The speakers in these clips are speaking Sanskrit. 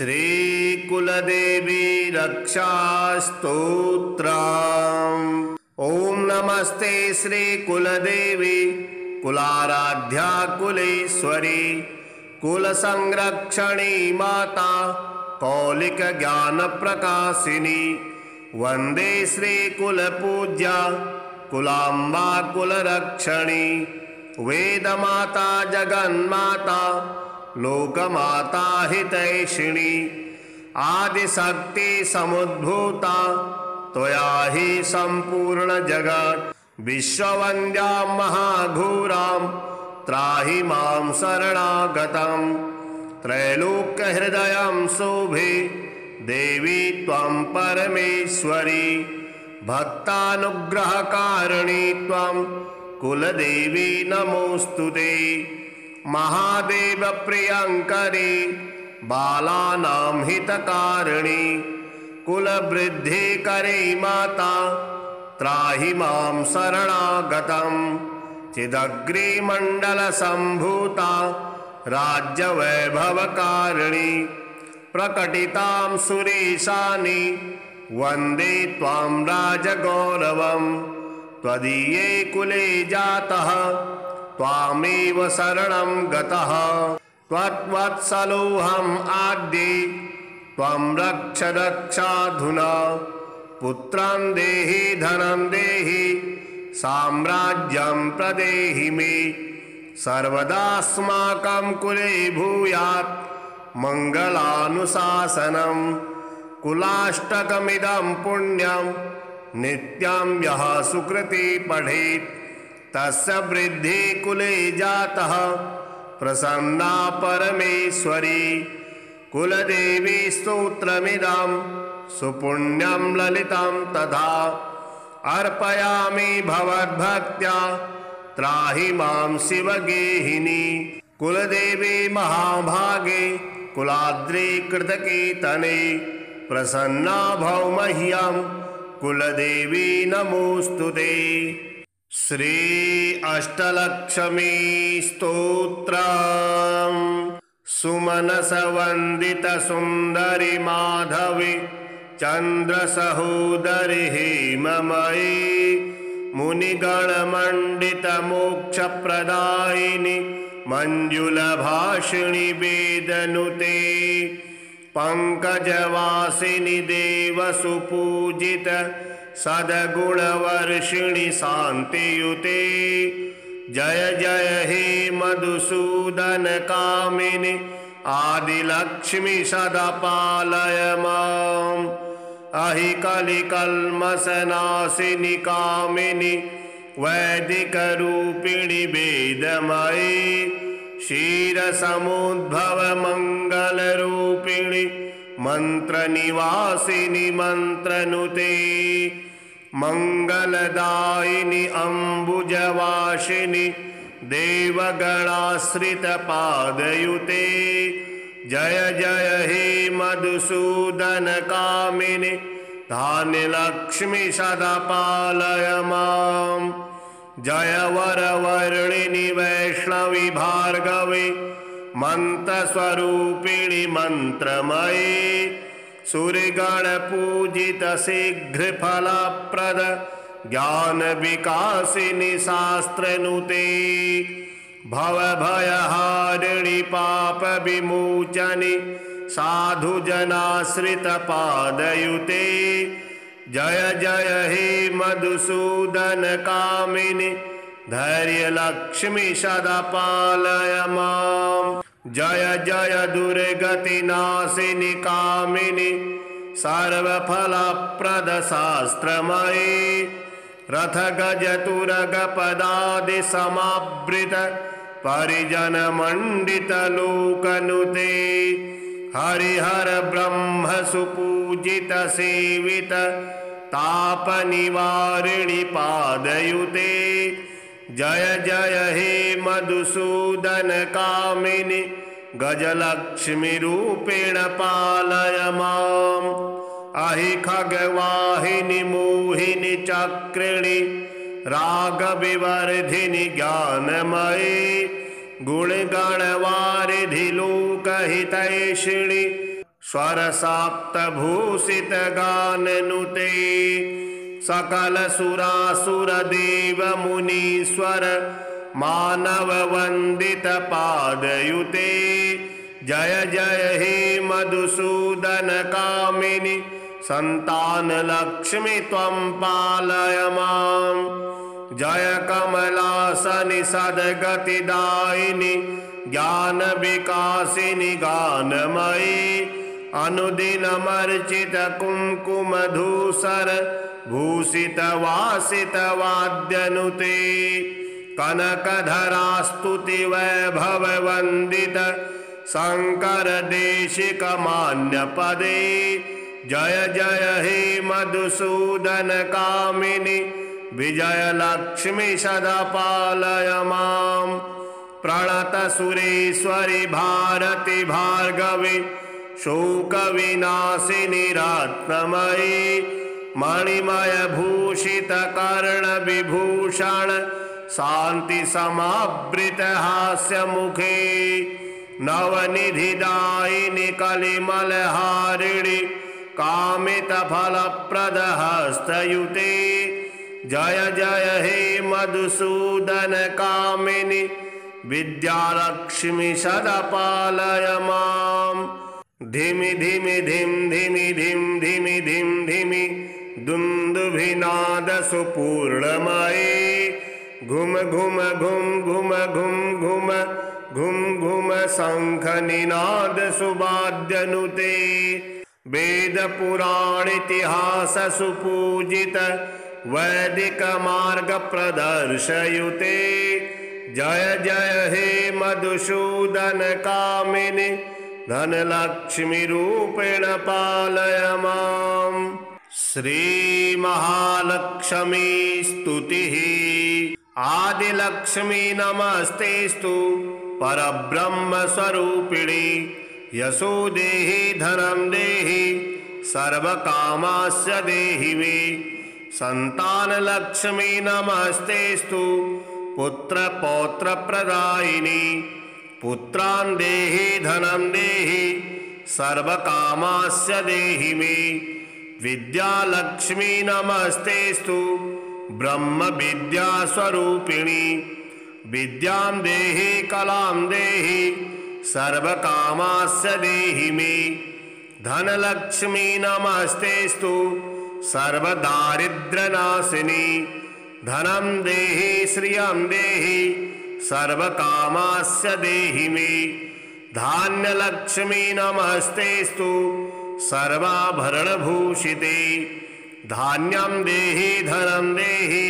श्रीकुलदेवी रक्षास्तोत्रम्। ओम नमस्ते श्रीकुलदेवी कुलाराध्या कुलेश्वरी कुलसंरक्षणी माता कौलिक ज्ञान प्रकाशिनी वंदे श्रीकुलपूज्या कुलाम्बा कुलरक्षणी वेदमाता जगन्माता लोकमाता हितैषिणी आदिशक्ति समुद्भूता त्वया हि संपूर्ण जगत् विश्ववन्द्यां महाघोरां त्राहि मां शरणागतं त्रैलोक्यहृदयं शोभे देवी त्वं परमेश्वरी भक्तानुग्रहकारिणी त्वं कुलदेवी नमोस्तुते महादेव प्रियंकरी बालानां हितकारिणी कुलवृद्धिकरी माता त्राहि मां शरणागतं चिदग्रिमण्डलसम्भूता राज्यवैभवकारिणी प्रकटितां सुरेशानि वन्दे त्वां राजगौरवं त्वदीये कुले जातः त्वामेव शरणं गतः त्वत्वत्सलोऽहम् आद्ये त्वं रक्ष रक्षाधुना पुत्रं देहि धनं देहि साम्राज्यं प्रदेहि मे सर्वदास्माकं कुले भूयात् मङ्गलानुशासनं कुलाष्टकमिदं पुण्यं नित्यं यः सुकृति पठेत् तस्य वृद्धि कुले जातः प्रसन्ना परमेश्वरी कुलदेवी स्तोत्रमिदं सुपुण्यं ललितं तथा अर्पयामि भवद्भक्त्या त्राहि मां शिवगेहिनी कुलदेवी महाभागे कुलाद्रि कृतकीर्तने प्रसन्ना भव मह्यं कुलदेवी नमोस्तुते। श्री अष्टलक्ष्मी स्तोत्रम्। सुमनस वंदित सुंदरी माधवी चंद्र सहोदरी हेममयी मुनिगण मंडित मोक्ष प्रदायिनी मंजुल भाषिणी वेदनुते पंकजवासिनी देव सुपूजित सद्गुणवर्षिणि शांतियुते जय जय हे मधुसूदन कामिनी आदिलक्ष्मी सदा पालय माम् अहि कलिकल्मषनाशिनि कामिनी वैदिक रूपिणि वेदमयी क्षीरसमुद्भव मंगल रूपिणि मंत्र निवासिनी मंत्रनुते मंगलदायिनी अम्बुजवासिनी देवगणाश्रित पादयुते जय जय हे मधुसूदन कामिनी धान्यलक्ष्मी सदा पालय माम् जय वरवर्णिनि वैष्णवी भार्गवी मंत्रस्वरूपिणि मंत्रमयी सूर्यगण पूजित शीघ्र फलप्रद ज्ञान विकासिनी शास्त्रनुते भवभयहारिणि पाप विमोचनि साधु जनाश्रित पादयुते जय जय हे मधुसूदन कामिनी धैर्य लक्ष्मी सदा पालय माम् जय जय दुर्गति नाशिनी कामिनी सर्वफलप्रद शास्त्रमयी रथ गज तुरग पदादि समावृत परिजन मंडित लोकनुते हरिहर ब्रह्म सुपूजित सेवित ताप निवारिणि पादयुते जय जय हे मधुसूदन कामिनी गजलक्ष्मी रूपेण पालय माम् अहि खगवाहिनी मोहिनी चक्रिणी राग विवर्धिनी ज्ञानमयी गुणगणवारिधि लोकहितैषिणी स्वरसाप्तभूषितगाननुते सकलसुरासुरदेवमुनीश्वर मानववन्दितपादयुते जय जय हे मधुसूदनकामिनि सन्तानलक्ष्मि त्वं पालय मां। जय कमलासनि सद्गतिदायिनि ज्ञानविकासिनि गानमयि अनुदिनमर्चित कुङ्कुमधूसर भूषितवासितवाद्यनुते कनकधरास्तुति वैभववन्दित शङ्कर देशिकमान्यपदे जय जय हे मधुसूदन कामिनि विजयलक्ष्मि सदा पालय मां। प्रणत सुरेश्वरि भारति भार्गवि शोकविनाशिनि रत्नमयि मणिमय भूषित कर्ण विभूषण शांति समावृत हास्य मुखे नवनिधिदायिनि कलिमलहारिणि कामित फलप्रद हस्तयुते जय जय हे मधुसूदन कामिनि विद्यालक्ष्मि सदा पालय मां। धिमि धिमि धिम धिमि धिम धिमि धिम धिमि दुन्दुभिनाद सुपूर्णमये घुम घुम घुम घुम घुम घुम घुम घुम शंख निनाद सुवाद्यनुते वेद पुराण इतिहास सुपूजित वैदिक मार्ग प्रदर्शयुते जय जय हे मधुसूदन कामिनि धनलक्ष्मी रूपेण पालय मां। श्री महालक्ष्मी स्तुतिः आदिलक्ष्मी नमस्तेस्तु परब्रह्म स्वरूपिणी यशो देहि धनं देहि सर्वकामास्य देहि मे संतानलक्ष्मी नमस्तेस्तु पुत्र पौत्र प्रदायिनी पुत्रान् देहि धनं देहि सर्वकामास्य देहि मे विद्यालक्ष्मी नमस्तेस्तु ब्रह्म विद्या स्वरूपिणी विद्यां देहि कलां देहि सर्वकामास्य देहि मे धनलक्ष्मी नमस्तेस्तु सर्वदारिद्र्यनाशिनी धनं देहि श्रियं देहि सर्वकामास्य देहि मे धान्यलक्ष्मी नमस्तेस्तु सर्वाभरणभूषिते धान्यं देहि धनं देहि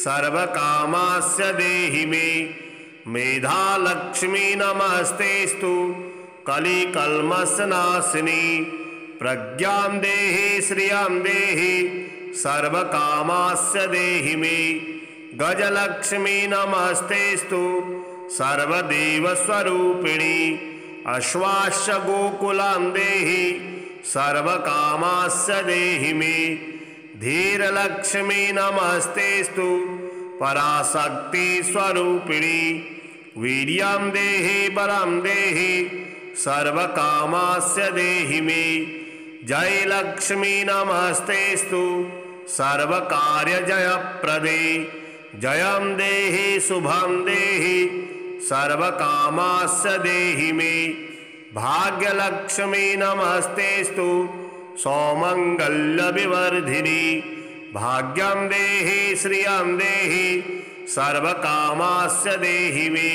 सर्वकामास्य देहि मे मेधालक्ष्मी नमस्तेस्तु कलिकल्मषनाशिनी प्रज्ञां देहि श्रियं देहि सर्वकामास्य देहि मे गजलक्ष्मी नमस्तेस्तु सर्वदेवस्वरूपिणी अश्वाश्च गोकुलां देहि सर्वकामास्य देहि मे धीरलक्ष्मी नमस्तेस्तु पराशक्ति स्वरूपिणी वीर्यं देहि बलं देहि सर्वकामास्य देहि मे जयलक्ष्मी नमस्तेस्तु सर्वकार्यजयप्रदे जयं देहि शुभं देहि सर्वकामास्य देहि मे भाग्यलक्ष्मी नमस्तेस्तु सौमंगल्यविवर्धिनी भाग्यं देहि श्रियं देहि सर्वकामास्य देहि मे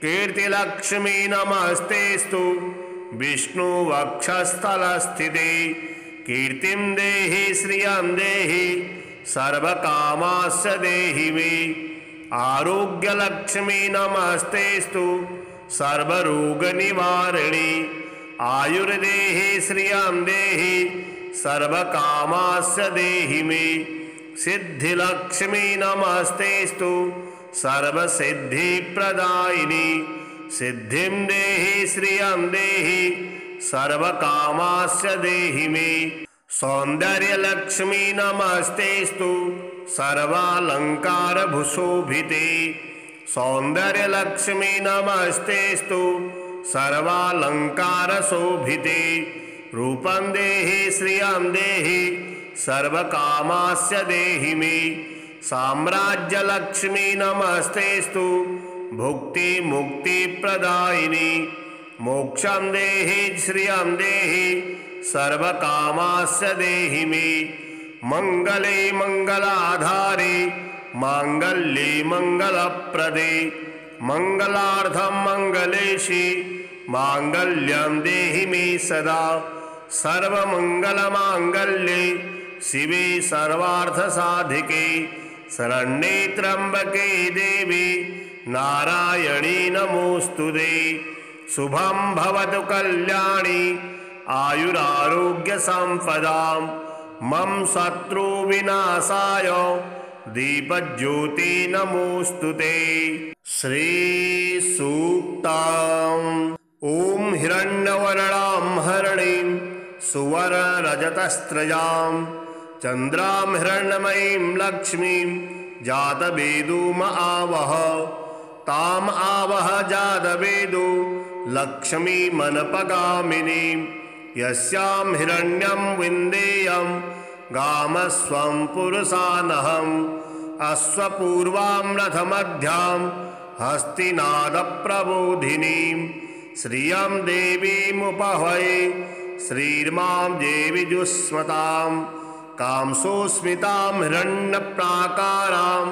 कीर्तिलक्ष्मी नमस्तेस्तु विष्णुवक्षस्थलस्थिते कीर्तिं देहि श्रियं देहि सर्वकामास्य देहि मे आरोग्यलक्ष्मी नमस्तेस्तु सर्वरोगनिवारिणी आयुर्देहि श्रियं देहि सर्वकामास्य देहि मे सिद्धिलक्ष्मी नमस्तेस्तु सर्वसिद्धिप्रदायिनी सिद्धिं देहि श्रियं देहि सर्वकामास्य देहि मे सौंदर्यलक्ष्मी नमस्तेस्तु सर्वालंकारभूषोभिते सौंदर्यलक्ष्मी नमस्तेस्तु सर्वालंकारशोभिते रूपं देहि श्रियं देहि सर्वकामास्य देहि मे साम्राज्यलक्ष्मी नमस्तेस्तु भुक्ति मुक्ति प्रदायिनी मोक्षं देहि श्रियं देहि सर्वकामास्य देहि मे मंगले मंगलाधारे मांगल्ये मंगलप्रदे मंगलार्थं मंगलेशि मांगल्यं देहि मे सदा सर्वमंगलमांगल्ये शिवे सर्वार्थसाधिके शरण्ये त्र्यंबके देवी नारायणी नमोस्तुते शुभं भवतु कल्याणी आयुरारोग्य संपदां मम शत्रु विनाशाय दीपज्योति नमोस्तुते। श्री सूक्तम् ओम हिरण्यवर्णां हरणीं सुवर्णरजतस्रजां चंद्रां हिरण्मयीं लक्ष्मीं जातवेदुम आवह ताम आवह जातवेदु लक्ष्मीमनपगामिनीं यस्यां हिरण्यं विन्देयं गामस्वं पुरुषानहम् अश्वपूर्वां रथमध्यां हस्तिनादप्रबोधिनीं श्रियं देवीमुपहये श्रीर्मां देवीजुष्मतां कांसोस्मितां हिरण्यप्राकारां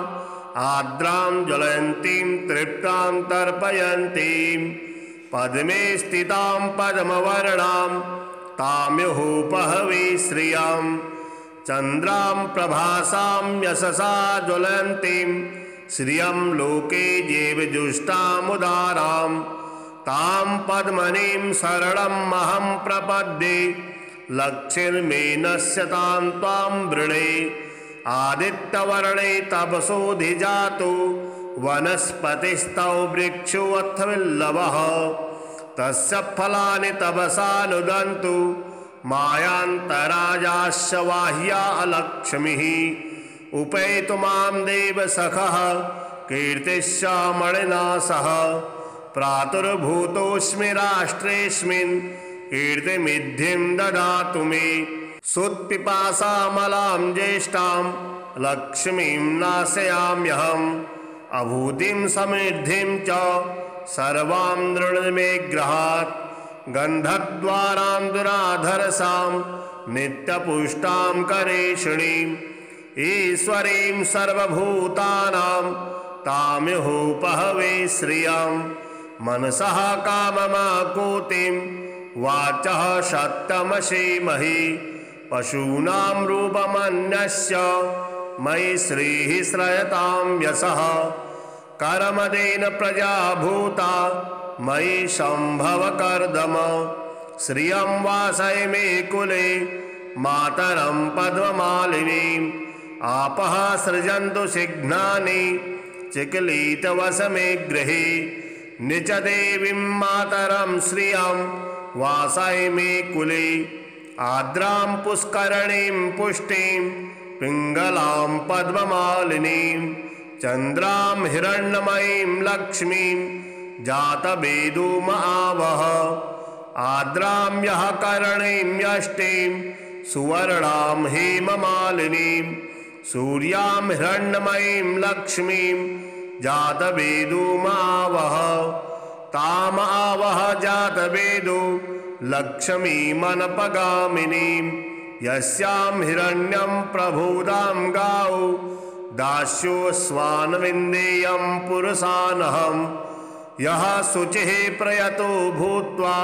आर्द्रां ज्वलन्तीं तृप्तां तर्पयन्तीं पद्मे स्थितां पद्मवर्णां ताम्युपहवे श्रियं चन्द्रां प्रभासां यशसा ज्वलन्तीं श्रियं लोके जीवजुष्टामुदारां तां पद्मनीं शरणमहं प्रपद्ये लक्ष्मीर्मेनस्यतां त्वां वृणे आदित्यवर्णे तपसोऽधिजातो वनस्पतिस्तौ वृक्षोऽथविल्लवः तस्य फलानि तपसानुदन्तु मायान्तराजास्य वाह्या अलक्ष्मीः उपैतु मां देवसखः कीर्तिश्यामणिना सह प्रातुर्भूतोऽस्मि राष्ट्रेऽस्मिन् कीर्तिमिद्धिं ददातु मे सुत्पिपासामलां ज्येष्ठां लक्ष्मीं नाशयाम्यहम् अभूतिं समृद्धिं च सर्वां नृणमे गृहात् गन्धद्वारां दुराधरसां नित्यपुष्टां करेषिणीम् ईश्वरीं सर्वभूतानां ताम्युपहवे श्रियं मनसः काममाकुतिं वाचः सत्यमसीमहि पशूनां रूपमन्यस्य मयि श्रीः श्रयतां यशः कर्मदेन प्रजा भूता मयि सम्भव कर्दम श्रियं वासय मे कुले मातरं पद्ममालिनीम् आपः सृजन्तु सिघ्नानि चिक्लितवसमे गृहे निच देवीं मातरं श्रियं वासय मे कुले आर्द्रां पुष्करणीं पुष्टिं पिङ्गलां पद्ममालिनीं चन्द्रां हिरण्मयीं लक्ष्मीं जातवेदुम आवह आर्द्रां यः करणीं यष्टिं सुवर्णां हेममालिनीं सूर्यां हिरण्मयीं लक्ष्मीं जातवेदुम आवह ताम आवह जातवेदु लक्ष्मीमनपगामिनीं यस्यां हिरण्यं प्रभुदां गाौ दास्योऽस्वान्विन्देयं पुरुषानहम् यः शुचिः प्रयतो भूत्वा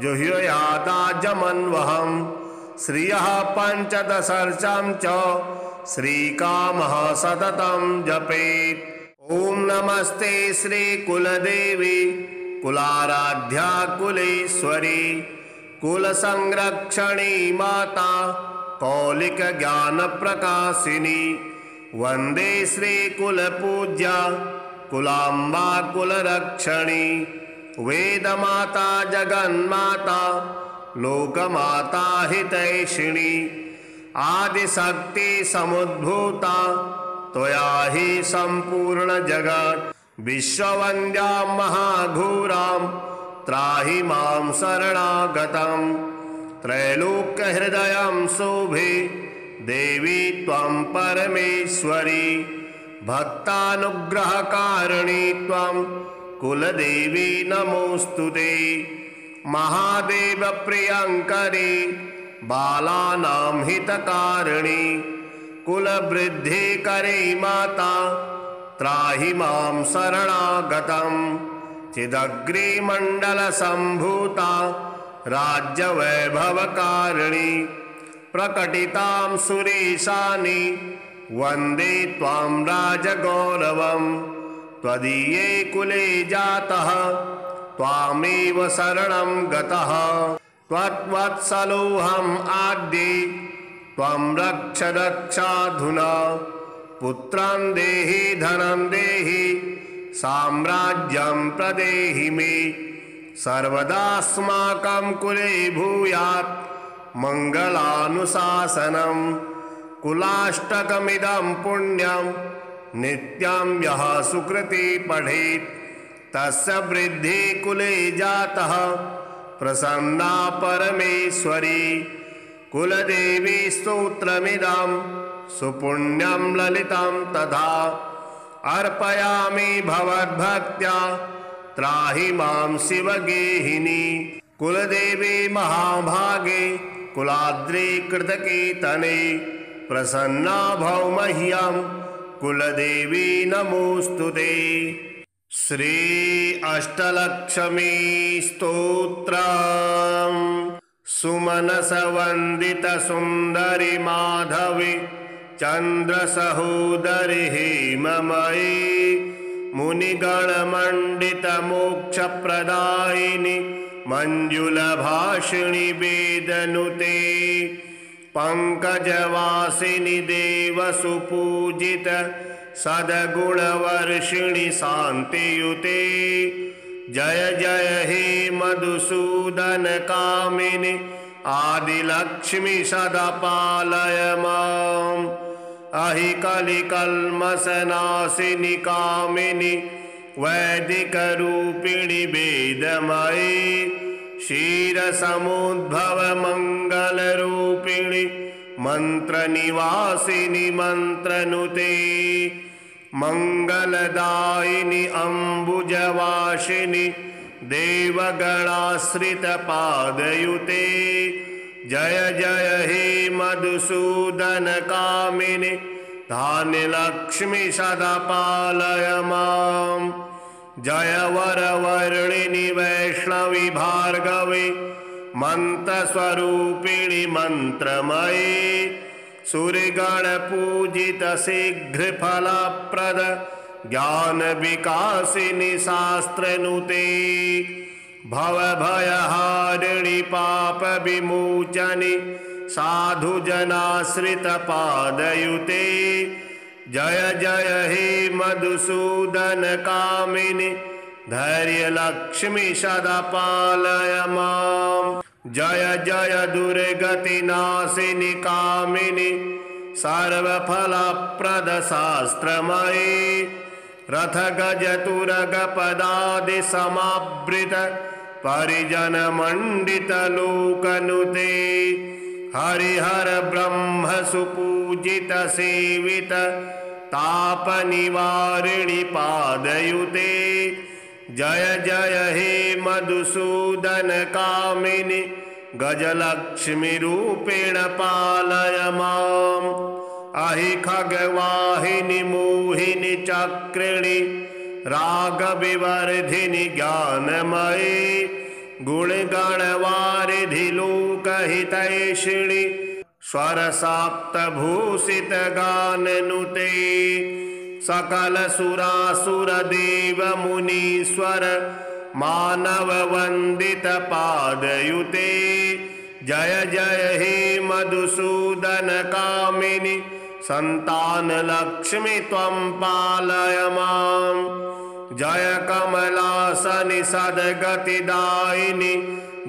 जुह्याताजमन्वहम् श्रियः पञ्चदशर्चां च श्रीकामः सततं जपेत्। ॐ नमस्ते श्रीकुलदेवी कुलाराध्या कुलेश्वरी कुलसंरक्षणी माता कौलिकज्ञानप्रकाशिनी वन्दे श्रीकुलपूज्या कुलाम्बा कुलरक्षणी वेदमाता जगन्माता लोकमाता हितैषिणी आदिशक्ति समुद्भूता त्वया हि सम्पूर्ण जगत् विश्ववन्द्यां महाघोरां त्राहि मां शरणागतम् त्रैलोक्यहृदयं शोभे देवी त्वं परमेश्वरी भक्तानुग्रहकारिणी त्वं कुलदेवी नमोऽस्तुते महादेव प्रियंकरी बालानां हितकारिणी कुलवृद्धिकरी माता त्राहि मां शरणागतं चिदग्निमण्डलसम्भूता राज्यवैभवकारिणी प्रकटितां सुरेशानि वन्दे त्वां राजगौरवं त्वदीये कुले जातः त्वामेव शरणं गतः त्वत्वत्सलोऽहम् आद्ये त्वं रक्ष रक्षाधुना पुत्रं देहि धनं देहि साम्राज्यं प्रदेहि मे सर्वदास्माकं कुले भूयात् मङ्गलानुशासनं कुलाष्टकमिदं पुण्यं नित्यं यः सुकृति पठेत् तस्य वृद्धि कुले जातः प्रसन्ना परमेश्वरी कुलदेवी स्तोत्रमिदं सुपुण्यं ललितं तथा अर्पयामि भवद्भक्त्या त्राहि मां शिवगेहिनी कुलदेवी महाभागे कुलाद्रि कृतकीर्तने प्रसन्ना भव मह्यं कुलदेवी नमोऽस्तुते। श्री अष्टलक्ष्मी स्तोत्रम् सुमनस वंदित सुंदरी माधवी चंद्र सहोदरी हेममयी मुनिगण मंडित मोक्ष प्रदायिनी मंजुल भाषिणी वेदनुते पंकजवासिनी देव सुपूजित सद्गुणवर्षिणि शांतियुते जय जय हे मधुसूदन कामिनि आदिलक्ष्मी सदा पालय माम् अहि कलिकल्मषनाशिनि कामिनि वैदिक रूपिणि वेदमयी क्षीरसमुद्भव मंगल रूपिणि मंत्र निवासिनि मंत्रनुते मंगलदायिनि अम्बुजवासिनि देवगणाश्रित पादयुते जय जय हे मधुसूदन कामिनि धान्यलक्ष्मी सदा पालय माम् जय वरवर्णिनि वैष्णवी भार्गवी मंत्रस्वरूपिणि मंत्रमयी सूर्यगण पूजित शीघ्र फलप्रद ज्ञान विकासिनी शास्त्रनुते भवभयहारिणि पाप विमोचनि साधु जनाश्रित पादयुते जय जय हे मधुसूदन कामिनि धैर्य लक्ष्मी सदा पालय माम् जय जय दुर्गति नाशिनि कामिनि सर्वफलप्रद शास्त्रमयी रथ गज तुरग पदादि समावृत परिजन मंडित लोकनुते हरिहर ब्रह्म सुपूजित सेवित ताप निवारिणि पादयुते जय जय हे मधुसूदन कामिनि गजलक्ष्मी रूपेण पालय माम् अहि खगवाहिनि मोहिनि चक्रिणि रागविवर्धिनि ज्ञानमयी गुणगणवारिधि लोकहितैषिणि स्वरसाप्तभूषित गाननुते सकल सुरासुर देव मुनीश्वर मानव वंदित पादयुते जय जय हे मधुसूदन कामिनि संतान लक्ष्मी त्वं पालय माम् जय कमलासनि सद्गतिदायिनि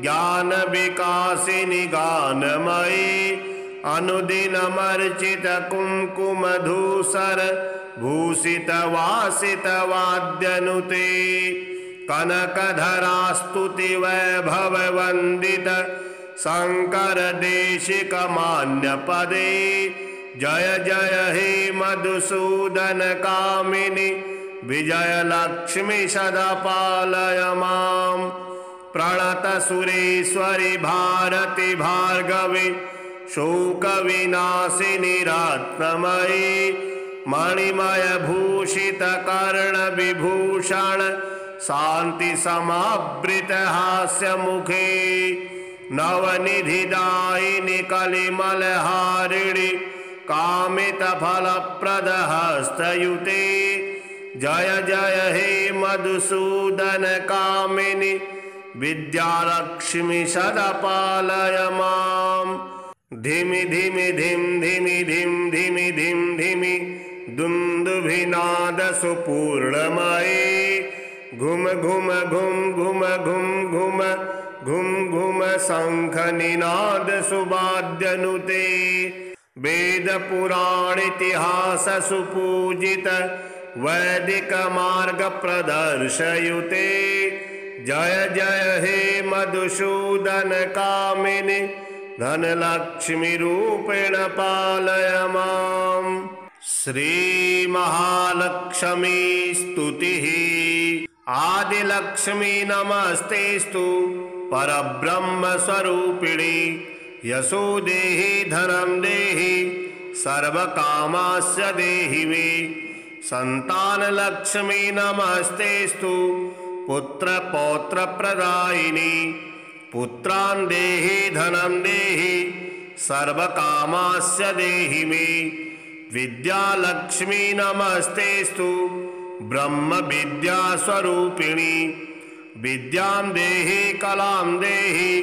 ज्ञान विकासिनि गानमयी अनुदिनमर्चित कुंकुम धूसर भूषित वासित वाद्यनुते कनकधरा स्तुति वैभव वंदित शङ्करदेशिकमान्यपदे जय जय हे मधुसूदन कामिनि विजयलक्ष्मी सदा पालय माम्। प्रणतसुरेश्वरि भारति भार्गवी शोकविनाशिनि रत्नमयी मणिमयभूषितकर्णविभूषण शान्तिसमावृतहास्यमुखे नवनिधिदायिनि कलिमलहारिणि कामितफलप्रदहस्तयुते जय जय हे मधुसूदन कामिनि विद्यालक्ष्मी सदा पालय माम्। धिमि धिमि धिम धिमि धिम धिमि धिम धिमि दुन्दुभिनादसुपूर्णमये घुम घुम घुम घुम घुम घुम घुम घुम शङ्खनिनादसुवाद्यनुते वेदपुराणेतिहाससुपूजित वैदिकमार्गप्रदर्शयुते जय जय हे मधुसूदन कामिनि धनलक्ष्मीरूपेण पालय माम्। श्रीमहालक्ष्मी स्तुतिः। आदिलक्ष्मी नमस्तेस्तु परब्रह्मस्वरूपिणी यशो देहि धनं देहि सर्वकामास्य देहि मे। सन्तानलक्ष्मी नमस्तेस्तु पुत्रपौत्रप्रदायिनी पुत्रान् देहि धनं देहि सर्वकामास्य देहि मे। विद्यालक्ष्मी नमस्तेस्तु ब्रह्मविद्यास्वरूपिणी विद्यां देहि कलां देहि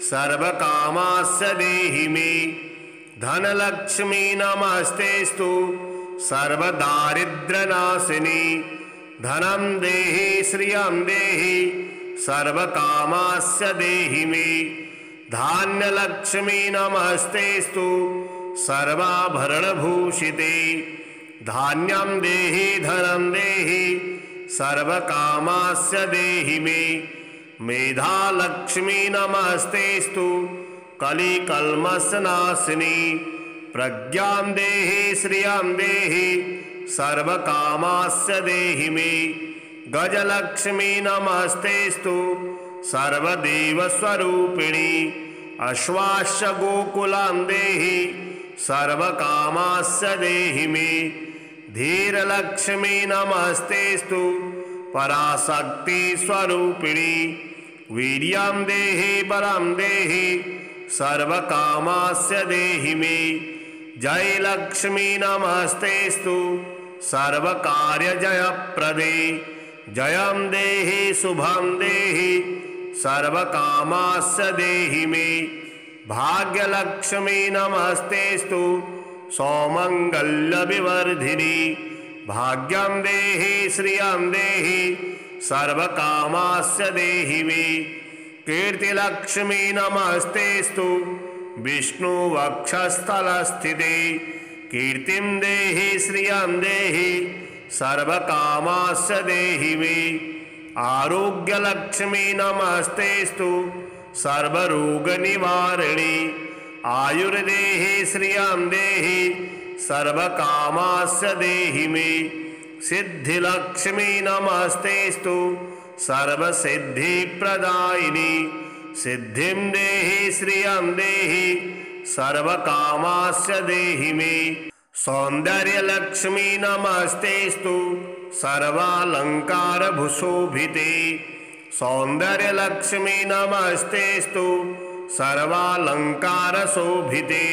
सर्वकामास्य देहि मे। धनलक्ष्मी नमस्तेस्तु सर्वदारिद्र्यनाशिनी धनं देहि श्रियं देहि सर्वकामास्य देहि मे। धान्यलक्ष्मी नमस्तेस्तु सर्वाभरणभूषिते धान्यं देहि धनं देहि सर्वकामास्य देहि मे। मेधालक्ष्मी नमस्तेस्तु कलिकल्मषनाशिनी प्रज्ञां देहि श्रियं देहि सर्वकामास्य देहि मे। गजलक्ष्मी नमस्तेस्तु सर्वदेवस्वरूपिणी अश्वाश्च गोकुलां देहि सर्वकामास्य देहि मे। धीरलक्ष्मी नमस्तेस्तु पराशक्ति स्वरूपिणी वीर्यं देहि बलं देहि सर्वकामास्य देहि मे। जयलक्ष्मी नमस्तेस्तु सर्वकार्यजयप्रदे जयं देहि शुभं देहि सर्वकामास्य देहि मे। भाग्यलक्ष्मी नमस्तेस्तु सौमङ्गल्यविवर्धिनी भाग्यं देहि श्रियं देहि सर्वकामास्य देहि मे। कीर्तिलक्ष्मी नमस्तेस्तु विष्णुवक्षस्थलस्थिते कीर्तिं देहि श्रियं देहि सर्वकामास्य देहि मे। आरोग्यलक्ष्मी नमस्तेस्तु सर्वरोगनिवारिणी आयुर्देहि श्रियं देहि सर्वकामास्य देहि मे। सिद्धिलक्ष्मी नमस्तेस्तु सर्वसिद्धिप्रदायिनी सिद्धिं देहि श्रियं देहि सर्वकामास्य देहि मे। सौन्दर्यलक्ष्मी नमस्तेस्तु सर्वालङ्कारभूषोभिते सौन्दर्यलक्ष्मी नमस्तेस्तु सर्वालङ्कारशोभिते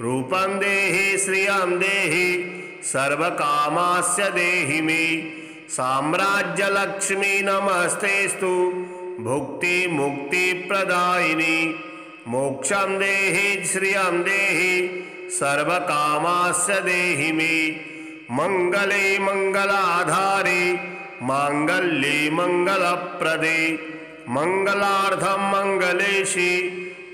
रूपं देहि श्रियं देहि सर्वकामास्य देहि मे। साम्राज्यलक्ष्मी नमस्तेस्तु भुक्तिमुक्तिप्रदायिनी मोक्षं देहि श्रियं देहि सर्वकामास्य देहि मे। मंगले मंगलाधारे मांगल्ये मंगलप्रदे मंगलार्थं मंगलेशि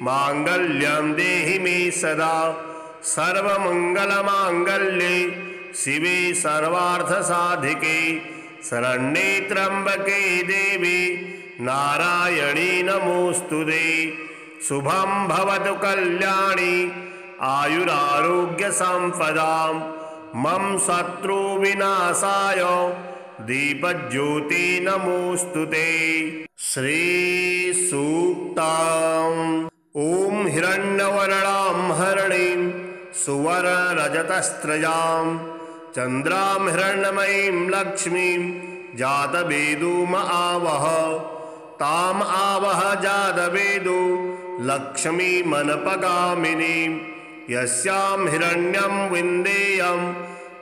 मांगल्यं देहि मे सदा। सर्वमंगलमांगल्ये शिवे सर्वार्थसाधिके शरण्ये त्र्यंबके देवी नारायणी नमोस्तुते। शुभं भवतु कल्याणी आयुरारोग्य संपदां मम शत्रुविनाशाय दीपज्योति नमोस्तुते। श्री सूक्तम्। ओम हिरण्यवर्णां हरिणीं सुवर्णरजतस्रजां चन्द्रां हिरण्मयीं लक्ष्मीं जातवेदोम आवह ताम आवह जातवेदो लक्ष्मीमनपगामिनीं यस्यां हिरण्यं विन्देयं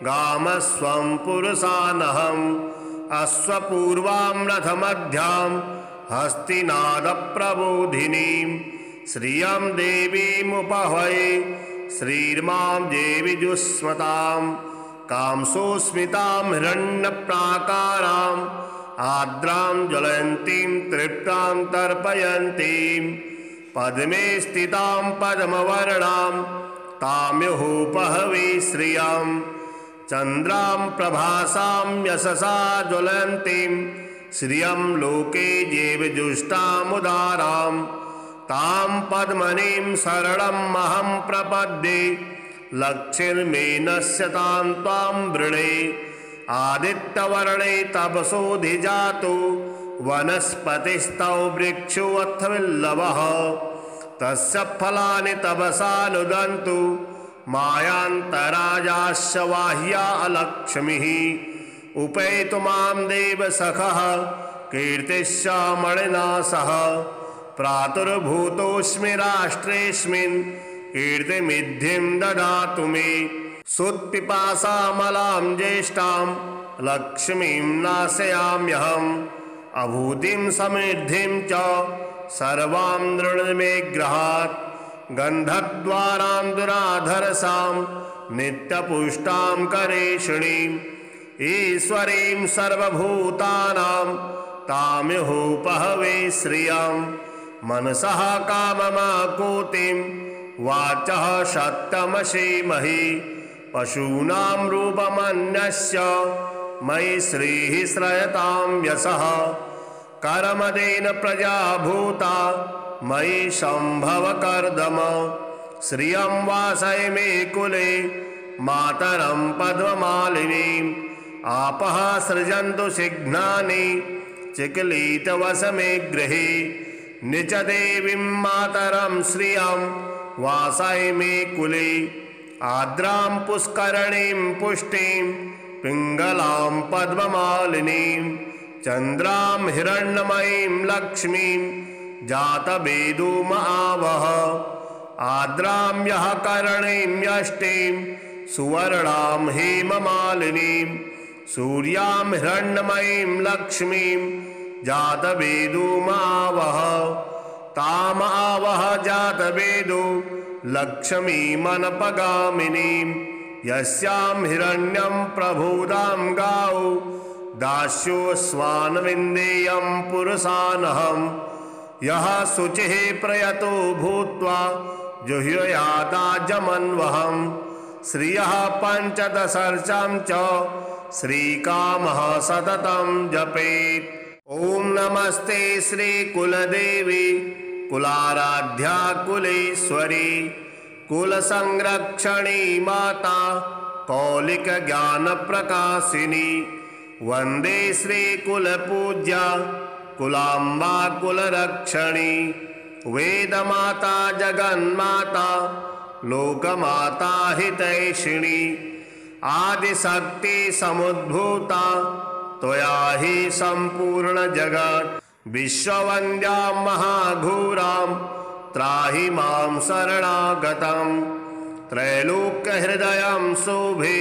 गामस्वं पुरुषानहम् अश्वपूर्वां रथमध्यां हस्तिनादप्रबोधिनीं श्रियं देवीमुपहये श्रीर्मां देवीजुष्मतां कांसोस्मितां हिरण्यप्राकाराम् आर्द्रां ज्वलन्तीं तृप्तां तर्पयन्तीं पद्मे स्थितां पद्मवर्णां ताम्युपहवे श्रियं चन्द्रां प्रभासां यशसा ज्वलन्तीं श्रियं लोके जीवजुष्टामुदारां तां पद्मनीं शरणमहं प्रपद्ये लक्ष्मीर्मेनस्यतां त्वां वृणे आदित्यवर्णे तपसोऽधिजातो वनस्पतिस्तौ वृक्षोऽथ विल्लवः तस्य फलानि तपसा नुदन्तु मायान्तराजास्य बाह्या अलक्ष्मीः उपैतु मां देवसखः कीर्तिश्च मणिना सह प्रातुर्भूतोऽस्मि राष्ट्रेऽस्मिन् कीर्तिमिद्धिं ददातु मे सुत्पिपासामलां ज्येष्ठां लक्ष्मीं नाशयाम्यहम् अभूतिं समृद्धिं च सर्वां नृणे गृहात् गन्धद्वारां दुराधरसां नित्यपुष्टां करेषिणीम् ईश्वरीं सर्वभूतानां ताम्युपहवे श्रियं मनसः काममाकुतिं वाचः सत्यमसीमहि पशूनां रूपमन्यस्य मयि श्रीः श्रयतां यशः कर्मदेन प्रजा भूता मयि सम्भव कर्दम श्रियं वासय मे कुले मातरं पद्ममालिनीम् आपः सृजन्तु सिघ्नानि चिक्लीतवसमे गृहे निच देवीं मातरं श्रियं वासय मे कुले आर्द्रां पुष्करणीं पुष्टिं पिङ्गलां पद्ममालिनीं चन्द्रां हिरण्मयीं लक्ष्मीं जातवेदोम आवह आर्द्रां यः करणीं यष्टिं सुवर्णां हेममालिनीं सूर्यां हिरण्मयीं लक्ष्मीं जातवेदोम आवह ताम आवह जातवेदो लक्ष्मीमनपगामिनीं यस्यां हिरण्यं प्रभुदां गावो दास्योऽस्मान्विन्देयं पुरुषानहम् यः शुचिः प्रयतो भूत्वा जुह्यादाजमन्वहम् श्रियः पञ्चदशर्चां च श्रीकामः सततं जपेत्। ॐ नमस्ते श्रीकुलदेवी कुलाराध्या कुलेश्वरी कुलसंरक्षणी माता कौलिकज्ञानप्रकाशिनी वन्दे श्रीकुलपूज्या कुलाम्बा कुलरक्षणी वेदमाता जगन्माता लोकमाता हितैषिणी आदिशक्ति समुद्भूता त्वया हि सम्पूर्ण जगत् विश्ववन्द्यां महाघोरां त्राहि मां शरणागतं त्रैलोक्यहृदयं शोभे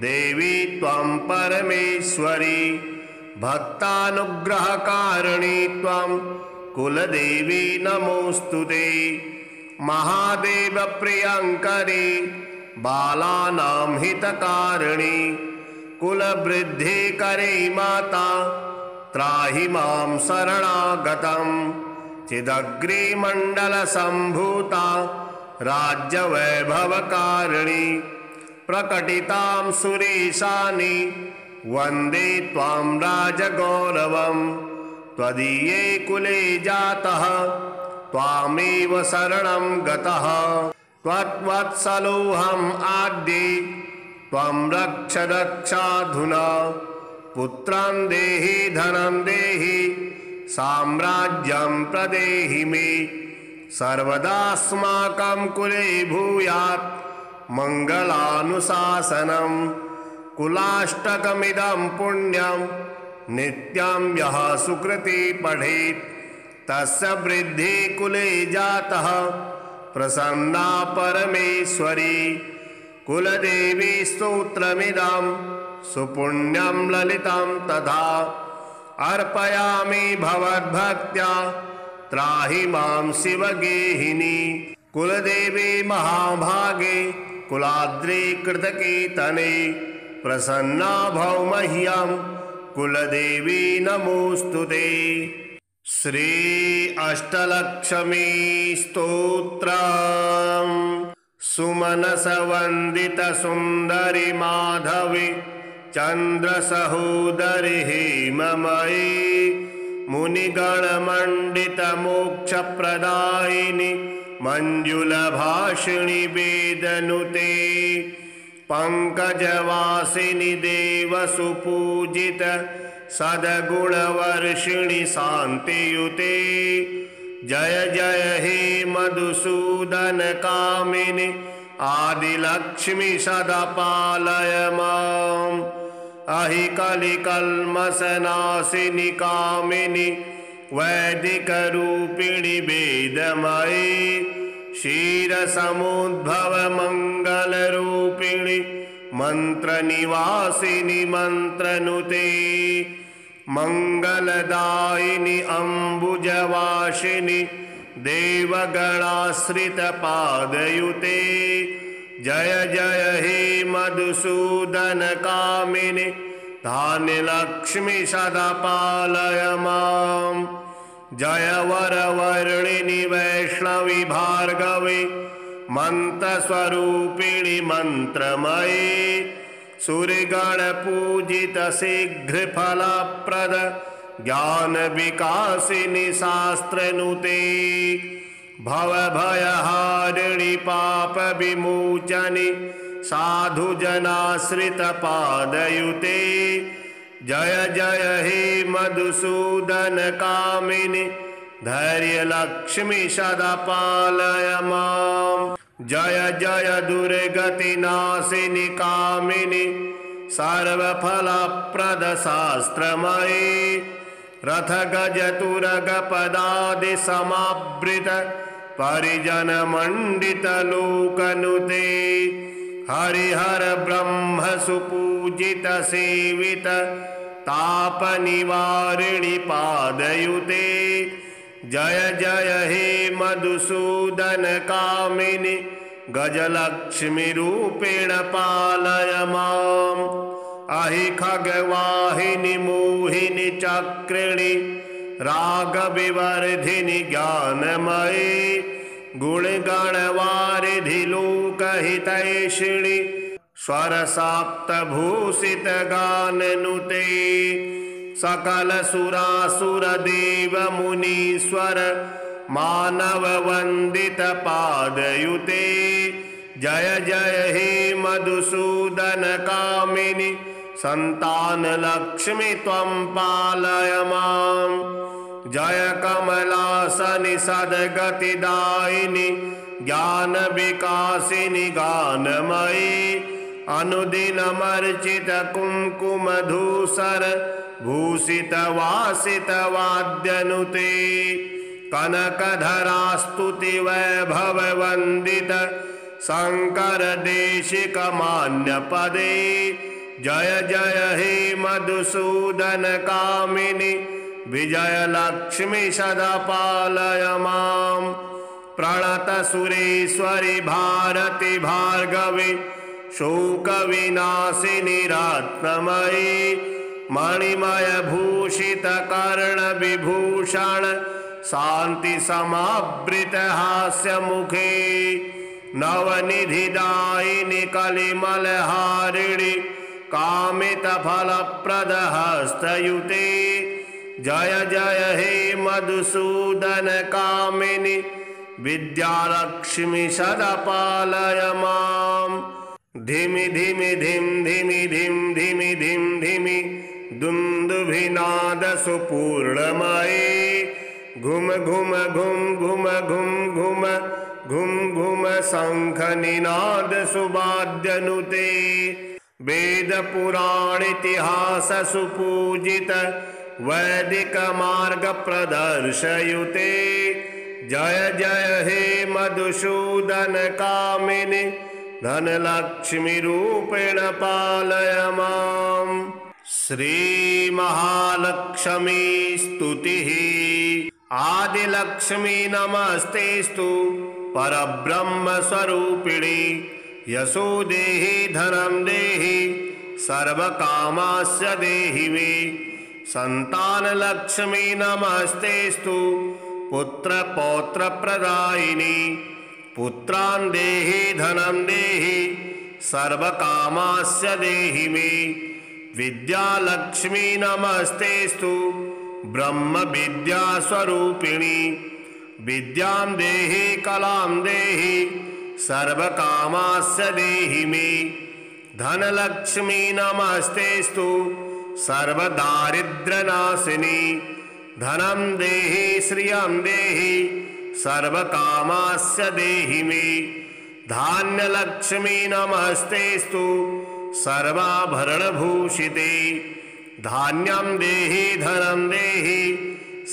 देवी त्वं परमेश्वरी भक्तानुग्रहकारिणी त्वं कुलदेवी नमोऽस्तुते महादेव प्रियंकरी बालानां हितकारिणी कुलवृद्धिकरी माता त्राहि मां शरणागतं चिदग्रिमण्डलसम्भूता राज्यवैभवकारिणी प्रकटितां सुरेशानि वन्दे त्वां राजगौरवं त्वदीये कुले जातः त्वामेव शरणं गतः त्वत्वत्सलोऽहम् आद्ये त्वं रक्ष रक्षाधुना पुत्रं देहि धनं देहि साम्राज्यं प्रदेहि मे सर्वदास्माकं कुले भूयात् मङ्गलानुशासनं कुलाष्टकमिदं पुण्यं नित्यं यः सुकृति पठेत् तस्य वृद्धि कुले जातः प्रसन्ना परमेश्वरी कुलदेवी स्तोत्रमिदं सुपुण्यं ललितं तथा अर्पयामि भवद्भक्त्या त्राहि मां शिवगेहिनी कुलदेवी महाभागे कुलाद्रि कृतकीर्तने प्रसन्ना भव मह्यं कुलदेवी नमोस्तुते। श्री अष्टलक्ष्मी स्तोत्रम् सुमनस वंदित सुंदरी माधवी चंद्रसहोदरी हेममयी मुनिगण मंडित मोक्ष प्रदायिनी मंजुल भाषिणी वेदनुते पंकजवासिनी देव सुपूजित सद्गुणवर्षिणि शांतियुते जय जय हे मधुसूदन कामिनी आदिलक्ष्मी सदा पालय माम् अहि कलिकल्मषनाशिनि कामिनी वैदिक रूपिणि वेदमयी क्षीरसमुद्भव मंगल रूपिणि मंत्र निवासिनी मंत्रनुते मंगलदायिनी अम्बुजवासिनी देवगणाश्रित पादयुते जय जय हे मधुसूदन कामिनी धान्यलक्ष्मी सदा पालय माम् जय वरवर्णिनि वैष्णवी भार्गवी मंत्रस्वरूपिणि मंत्रमयी सूर्यगण पूजित शीघ्र फलप्रद ज्ञान विकासिनी शास्त्रनुते भवभयहारिणि पाप विमोचनि साधुजनाश्रित पादयुते जय जय हे मधुसूदन कामिनी धैर्य लक्ष्मी सदा पालय माम् जय जय दुर्गति नाशिनी कामिनी सर्वफलप्रद शास्त्रमयी रथ गज तुरग पदादि समावृत परिजन मंडित लोकनुते हरिहर ब्रह्म सुपूजित सेवित ताप निवारिणि पादयुते जय जय हे मधुसूदन कामिनी गजलक्ष्मी रूपेण पालय माम् अहि खगवाहिनी मोहिनी चक्रिणी राग विवर्धिनी ज्ञानमयी गुणगणवारिधि लोकहितैषिणी स्वर साप्त भूषित गाननुते सकल सुरासुर देव मुनीश्वर मानव वंदित पादयुते जय जय हे मधुसूदन कामिनी संतान लक्ष्मी त्वं पालय माम् जय कमलासनि सद्गतिदायिनी ज्ञान विकासिनी गानमयी अनुदिनमर्चित कुंकुम धूसर भूषित वासित वाद्यनुते कनकधरा स्तुति वैभव वंदित शंकर देशिक मान्य पदे जय जय हे मधुसूदन कामिनी विजय लक्ष्मी सदा पालय माम् प्रणत सुरेश्वरी भारती भार्गवी शोक विनाशिनी रत्नमयी मणिमय भूषित कर्ण विभूषण शांति समावृत हास्य मुखे नवनिधि दायिनी कलिमल हारिणी कामित फल प्रद हस्तयुते जय जय हे मधुसूदन कामिनि विद्यालक्ष्मी सदा पालय माम्। धिमि धिमि धिम धिमि धिम धिमि धिम धिमि दुन्दुभिनाद सुपूर्णमये घुम घुम घुम घुम घुम घुम घुम घुम शंख निनाद सुवाद्यनुते वेद पुराण इतिहास सुपूजित वैदिक मार्ग प्रदर्शयुते जय जय हे मधुसूदन कामिनि धनलक्ष्मी रूपेण पालय माम्। श्री महालक्ष्मी स्तुतिः आदिलक्ष्मी नमस्तेस्तु परब्रह्म स्वरूपिणी यशो देहि धनं देहि सर्वकामास्य देहि मे संतान लक्ष्मी नमस्तेस्तु पुत्र पौत्र प्रदायिनी पुत्रान् देहि धनं देहि सर्वकामास्य देहि मे विद्यालक्ष्मी नमस्तेस्तु ब्रह्म विद्या स्वरूपिणी विद्यां देहि कलां देहि सर्वकामास्य देहि मे धनलक्ष्मी नमस्तेस्तु सर्वदारिद्र्यनाशिनी धनं देहि श्रियं देहि सर्वकामास्य देहि मे धान्यलक्ष्मी नमस्तेस्तु सर्वाभरणभूषिते धान्यं देहि धनं देहि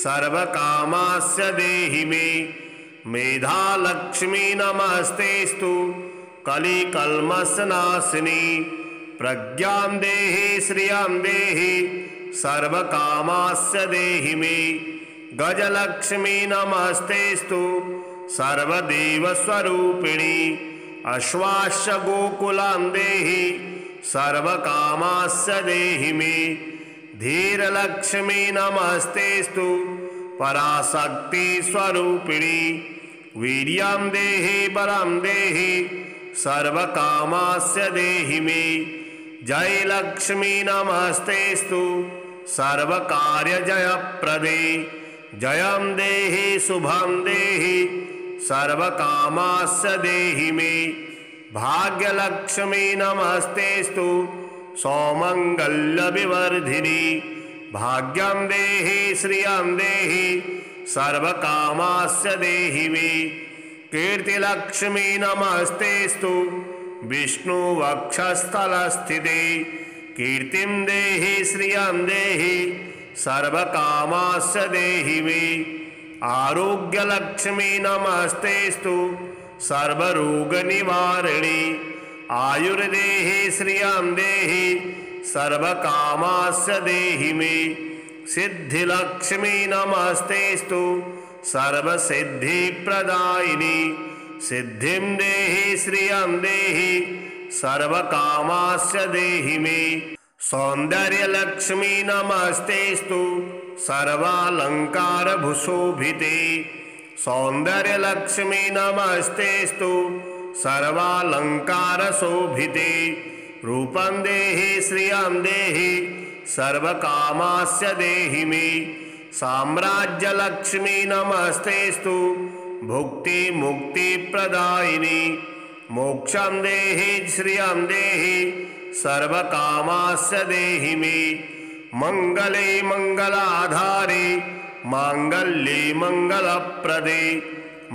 सर्वकामास्य देहि मे मेधालक्ष्मी नमस्तेस्तु कलिकल्मषनाशिनी प्रज्ञां देहि श्रियं देहि सर्वकामास्य देहि मे गजलक्ष्मी नमस्तेस्तु सर्वदेवस्वरूपिणी अश्वास्य गोकुलां देहि सर्वकामास्य देहि मे धीरलक्ष्मी नमस्तेस्तु पराशक्ति स्वरूपिणी वीर्यं देहि बलं देहि सर्वकामास्य देहि मे जयलक्ष्मी नमस्तेस्तु सर्वकार्यजयप्रदे जयं देहि शुभं देहि सर्वकामास्य देहि मे भाग्यलक्ष्मी नमस्तेस्तु सौमंगल्यविवर्धिनी भाग्यं देहि श्रियं देहि सर्वकामास्य देहि मे कीर्तिलक्ष्मी नमस्तेस्तु विष्णुवक्षस्थलस्थिते कीर्तिं देहि श्रियं देहि सर्वकामास्य देहि मे आरोग्यलक्ष्मी नमस्तेस्तु सर्वरोगनिवारिणी आयुर्देहि श्रियं देहि सर्वकामास्य देहि मे सिद्धिलक्ष्मी नमस्तेस्तु सर्वसिद्धिप्रदायिनी सिद्धिं देहि श्रियं देहि सर्वकामास्य देहि मे सौंदर्यलक्ष्मी नमस्तेस्तु सर्वालंकारभूषोभिते सौंदर्यलक्ष्मी नमस्तेस्तु सर्वालंकारशोभिते रूपं देहि श्रियं देहि सर्वकामास्य देहि मे साम्राज्यलक्ष्मी नमस्तेस्तु भुक्ति मुक्ति प्रदायिनी मोक्षं देहि श्रियं देहि सर्वकामास्य देहि मे मंगले मंगलाधारे मांगल्ये मंगलप्रदे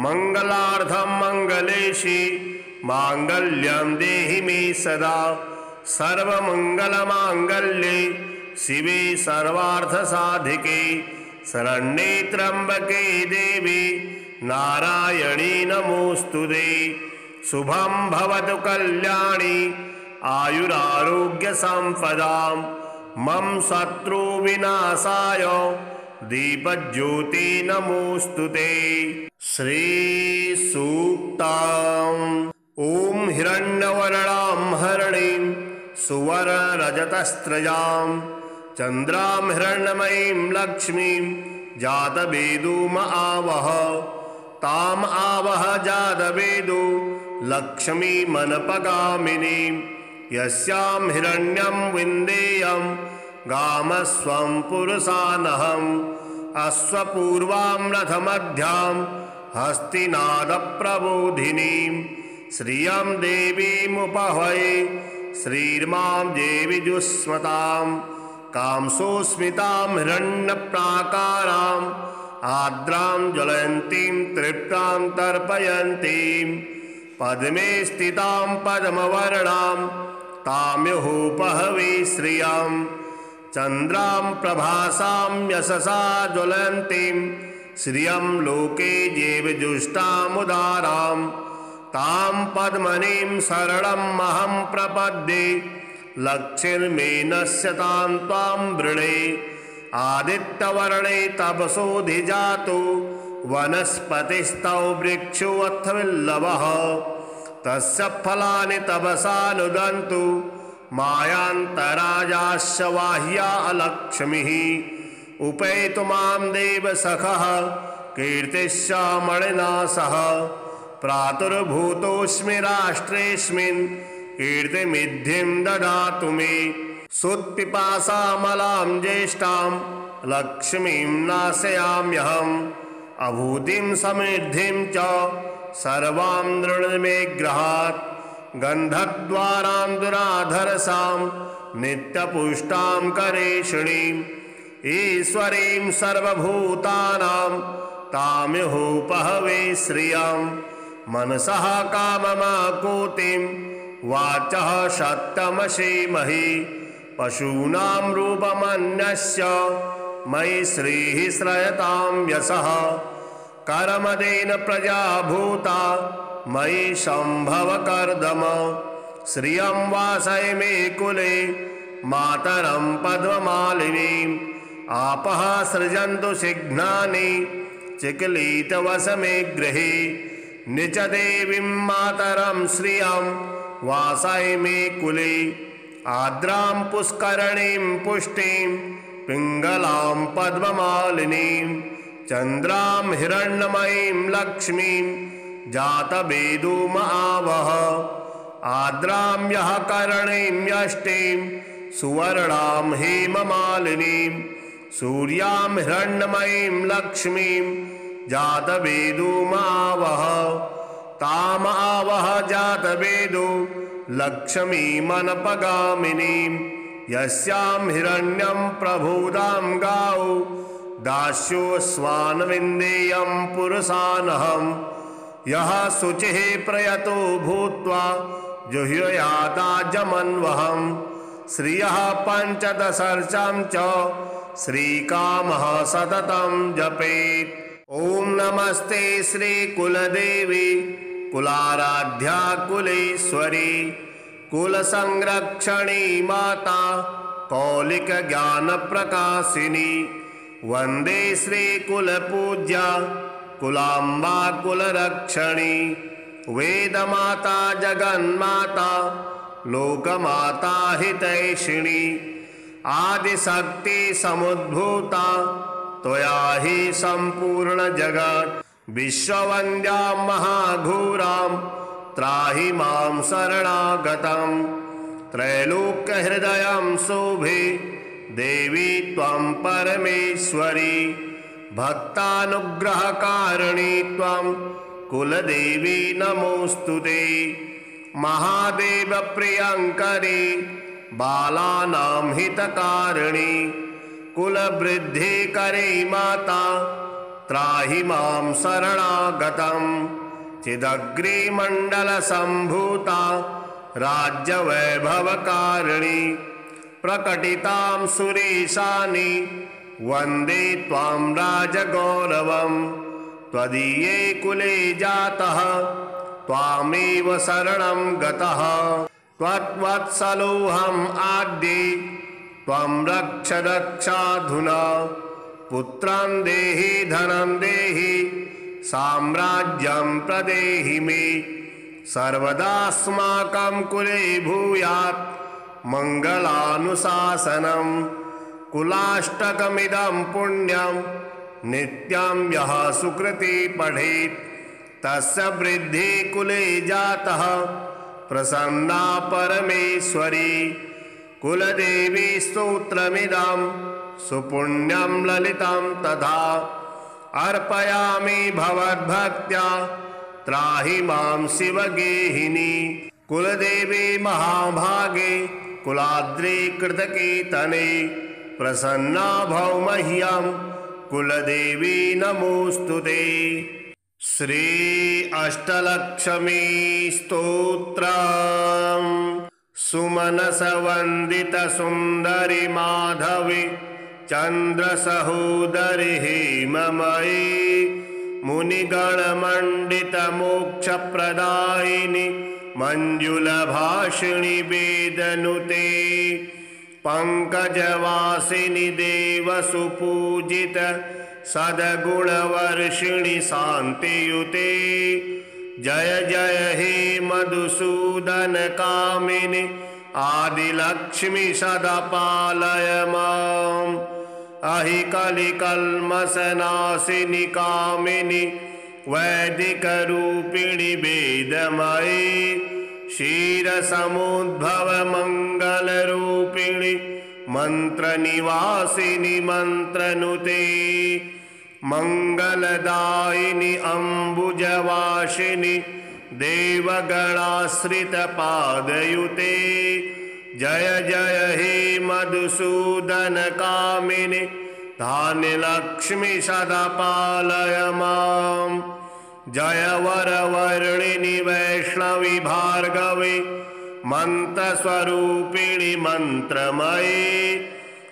मंगलार्थं मंगलेशि मांगल्यं देहि मे सदा सर्वमंगलमांगल्ये शिवे सर्वार्थसाधिके शरण्ये त्र्यंबके देवी नारायणी नमोस्तुते शुभं भवतु कल्याणी आयुरारोग्य संपदां मम शत्रु विनाशाय दीपज्योति नमोस्तुते। श्री सूक्तम् ओम हिरण्यवर्णां हरणीं सुवर्णरजतस्रजां चंद्रां हिरण्मयीं लक्ष्मीं जातवेदोम आवह ताम आवह जातवेदो लक्ष्मीमनपगामिनीं यस्यां हिरण्यं विन्देयं गामस्वं पुरुषानहम् अश्वपूर्वां रथमध्यां हस्तिनादप्रबोधिनीं श्रियं देवीमुपहये श्रीर्मां देवीजुष्मतां कांसोस्मितां हिरण्यप्राकाराम् आर्द्रां ज्वलन्तीं तृप्तां तर्पयन्तीं पद्मे स्थितां पद्मवर्णां ताम्युपहवे श्रियां चन्द्रां प्रभासां यशसा ज्वलन्तीं श्रियं लोके देवजुष्टामुदारां तां पद्मनीं शरणमहं प्रपद्ये लक्ष्मीर्मे नश्यतां त्वां वृणे आदित्यवर्णे तपसोऽधिजातो वनस्पतिस्तौ वृक्षोऽथ विल्लवः तस्य फलानि तपसा नुदन्तु मायान्तराजाश्च बाह्या अलक्ष्मीः उपैतु मां देवसखः कीर्तिश्च मणिना सह प्रातुर्भूतोऽस्मि राष्ट्रेऽस्मिन् कीर्तिमिद्धिं ददातु मे सुत्पिपासामलां ज्येष्ठां लक्ष्मीं नाशयाम्यहम् अभूतिं समृद्धिं च सर्वां नृणमे गृहात् गन्धद्वारां दुराधरसां नित्यपुष्टां करेषिणीं ईश्वरीं सर्वभूतानां ताम्युपहवे श्रियं मनसः काममाकुतिं वाचः सत्यमसीमहि पशूनां रूपमन्यस्य मयि श्रीः श्रयतां यशः कर्मदेन प्रजा भूता मयि सम्भव कर्दम श्रियं वासय मे कुले मातरं पद्ममालिनीम् आपः सृजन्तु सिघ्नानि चिक्लीतवसमे गृहे निच देवीं मातरं श्रियं वासय मे कुले आर्द्रां पुष्करणीं पुष्टिं पिङ्गलां पद्ममालिनीं चन्द्रां हिरण्मयीं लक्ष्मीं जातवेदोमावह आर्द्रां यः करणीं यष्टिं सुवर्णां हेममालिनीं सूर्यां हिरण्मयीं लक्ष्मीं जातवेदोमावह तामावह जातवेदो लक्ष्मीमनपगामिनीं यस्यां हिरण्यं प्रभुदां गावो दास्योऽस्वान्विन्देयं पुरुषानहं यः शुचिः प्रयतो भूत्वा जुह्यादाजमन्वहं श्रियः पञ्चदशर्चां च श्रीकामः सततं जपेत्। ॐ नमस्ते श्रीकुलदेवी कुलाराध्या कुलेश्वरी कुलसंरक्षणी माता कौलिकज्ञानप्रकाशिनी वन्दे श्रीकुलपूज्या कुलाम्बा कुलरक्षणी वेदमाता जगन्माता लोकमाता हितैषिणी आदिशक्ति समुद्भूता त्वया हि सम्पूर्ण जगत् विश्ववन्द्यां महाघोरां त्राहि मां शरणागतं त्रैलोक्यहृदयं शोभे देवी त्वं परमेश्वरी भक्तानुग्रहकारिणी त्वं कुलदेवी नमोऽस्तुते महादेव प्रियंकरी बालानां हितकारिणी कुलवृद्धिकरी माता त्राहि मां शरणागतं चिदग्रिमण्डलसम्भूता राज्यवैभवकारिणी प्रकटितां सुरेशानि वन्दे त्वां राजगौरवं त्वदीये कुले जातः त्वामेव शरणं गतः त्वत्वत्सलोऽहम् आद्ये त्वं रक्ष रक्षाधुना पुत्रं देहि धनं देहि साम्राज्यं प्रदेहि मे सर्वदास्माकं कुले भूयात् मङ्गलानुशासनं कुलाष्टकमिदं पुण्यं नित्यं यः सुकृति पठेत् तस्य वृद्धि कुले जातः प्रसन्ना परमेश्वरी कुलदेवी स्तोत्रमिदं सुपुण्यं ललितं तथा अर्पयामि भवद्भक्त्या त्राहि मां शिवगेहिनी। कुलदेवी महाभागे कुलाद्रि कृतकीर्तने प्रसन्ना भव मह्यं कुलदेवी नमोस्तुते। श्री अष्टलक्ष्मी स्तोत्रम्। सुमनस वंदित सुंदरी माधवी चंद्र सहोदरी हेममयी मुनिगण मंडित मोक्ष प्रदायिनी मंजुल भाषिणी वेदनुते पंकजवासिनी देव सुपूजित सद्गुण वर्षिणी शांतियुते। जय जय हे मधुसूदन कामिनी आदिलक्ष्मी सदा पालय माम्। अहि कलिकल्मषनाशिनी कामिनी वैदिक रूपिणी वेदमयी क्षीरसमुद्भव मंगल रूपिणी मंत्र निवासिनी मंत्रनुते मंगलदायिनी अम्बुजवासिनी देवगणाश्रित पादयुते। जय जय हे मधुसूदन कामिनी धान्यलक्ष्मी सदा पालय माम्। जय वरवर्णिनी वैष्णवी भार्गवी मंत्रस्वरूपिणी मंत्रमयी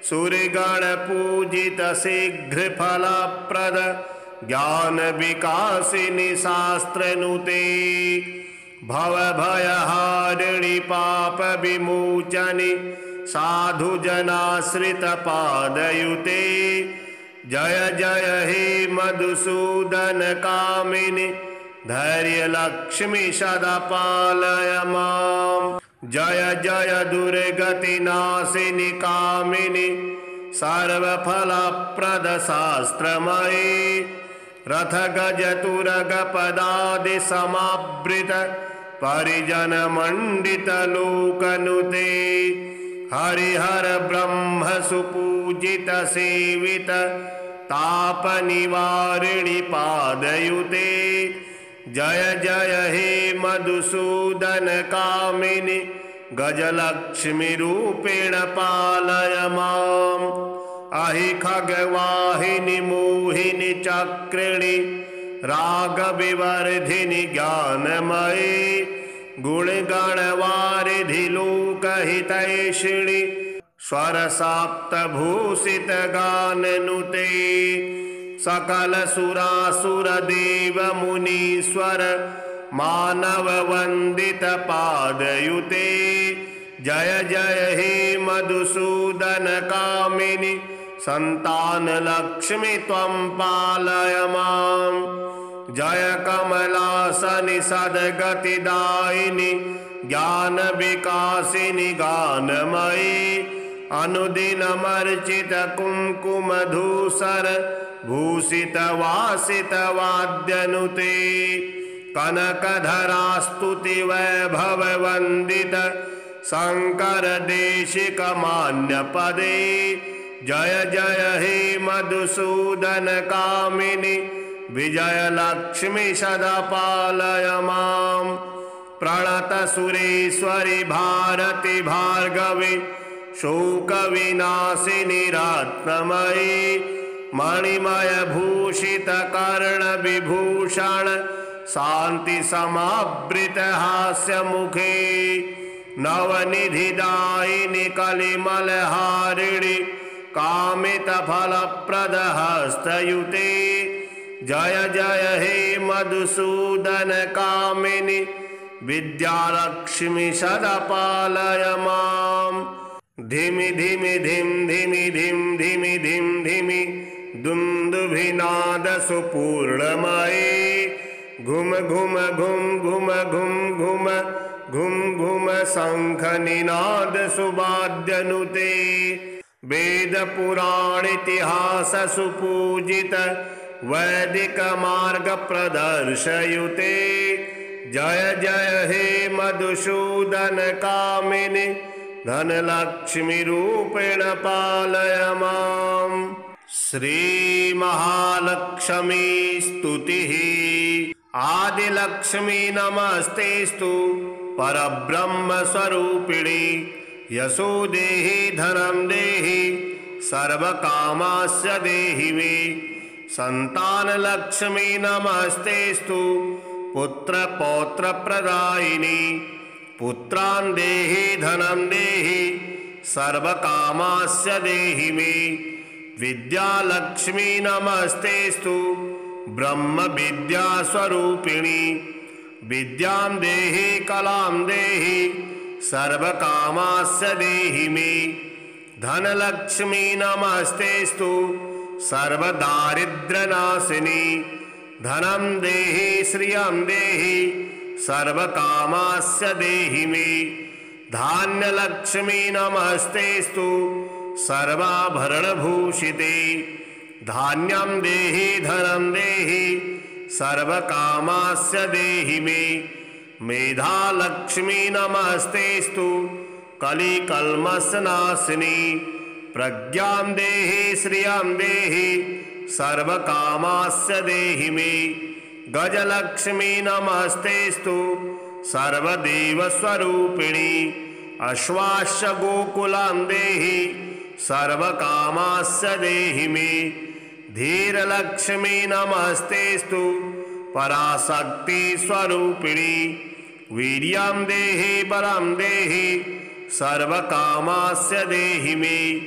सूर्यगण पूजित शीघ्र फलप्रद ज्ञान विकासिनी शास्त्रनुते भवभयहारिणी पाप विमोचनी साधु जनाश्रित पादयुते। जय जय हे मधुसूदन कामिनी धैर्य लक्ष्मी सदा पालय माम्। जय जय दुर्गति नाशिनी कामिनी सर्वफलप्रद शास्त्रमयी रथ गज तुरग पदादि समावृत परिजन मंडित लोकनुते हरिहर ब्रह्म सुपूजित सेवित ताप निवारिणी पादयुते। जय जय हे मधुसूदन कामिनी गजलक्ष्मी रूपेण पालय माम्। अहि खगवाहिनी मोहिनी चक्रिणी राग विवर्धिनी ज्ञानमयी गुणगणवारिधि लोकहितैषिणी स्वर साप्त भूषित गाननुते सकल सुरासुर देव मुनीश्वर मानव वंदित पादयुते। जय जय हे मधुसूदन कामिनी संतान लक्ष्मी त्वं पालय माम्। जय कमलासनि सद्गतिदायिनी ज्ञान विकासिनी गानमयी अनुदिनमर्चित कुंकुम धूसर भूषित वासित वाद्यनुते कनकधरास्तुति वैभव वंदित शंकर देशिक मान्य पदे। जय जय हे मधुसूदन कामिनी विजय लक्ष्मी सदा पालय माम्। प्रणत सुरेश्वरी भारती भार्गवी शोक विनाशिनी रत्नमयी मणिमय भूषित कर्ण विभूषण शांति समावृत हास्य मुखे नवनिधिदायिनी कलिमलहारिणी कामित फलप्रद हस्तयुते। जय जय हे मधुसूदन कामिनी विद्यालक्ष्मी सदा पालय माम्। धिमि धिमि धिम धिमि धिम धिमि धिम धिमि दुन्दुभिनाद सुपूर्णमयी घुम घुम घुम घुम घुम घुम घुम घुम शंख निनाद सुवाद्यनुते वेद पुराण इतिहास सुपूजित वैदिक मार्ग प्रदर्शयुते। जय जय हे मधुसूदन कामिनी धनलक्ष्मीरूपेण पालय माम्। श्रीमहालक्ष्मी स्तुतिः। आदिलक्ष्मी नमस्तेस्तु परब्रह्मस्वरूपिणी। यशो देहि धनं देहि सर्वकामास्य देहि मे। संतानलक्ष्मी नमस्तेस्तु पुत्रपौत्रप्रदायिनी। पुत्रान् देहि धनं देहि सर्वकामास्य देहि मे। विद्यालक्ष्मी नमस्तेस्तु ब्रह्मविद्यास्वरूपिणी। विद्यां देहि कलां देहि सर्वकामास्य देहि मे। धनलक्ष्मी नमस्तेस्तु सर्वदारिद्र्यनाशिनी। धनं देहि श्रियं देहि सर्वकामास्य देहि मे। धान्यलक्ष्मी नमस्तेस्तु सर्वाभरणभूषिते। धान्यं देहि धनं देहि सर्वकामास्य देहि मे। मेधालक्ष्मी नमस्तेस्तु कलिकल्मषनाशिनी। प्रज्ञां देहि श्रियं देहि सर्वकामास्य देहि मे। गजलक्ष्मी नमस्तेस्तु सर्वदेवस्वरूपिणी। अश्वास्य गोकुलां देहि सर्वकामास्य देहि मे। धीरलक्ष्मी नमस्तेस्तु पराशक्ति स्वरूपिणी। वीर्यं देहि बलं देहि सर्वकामास्य देहि मे।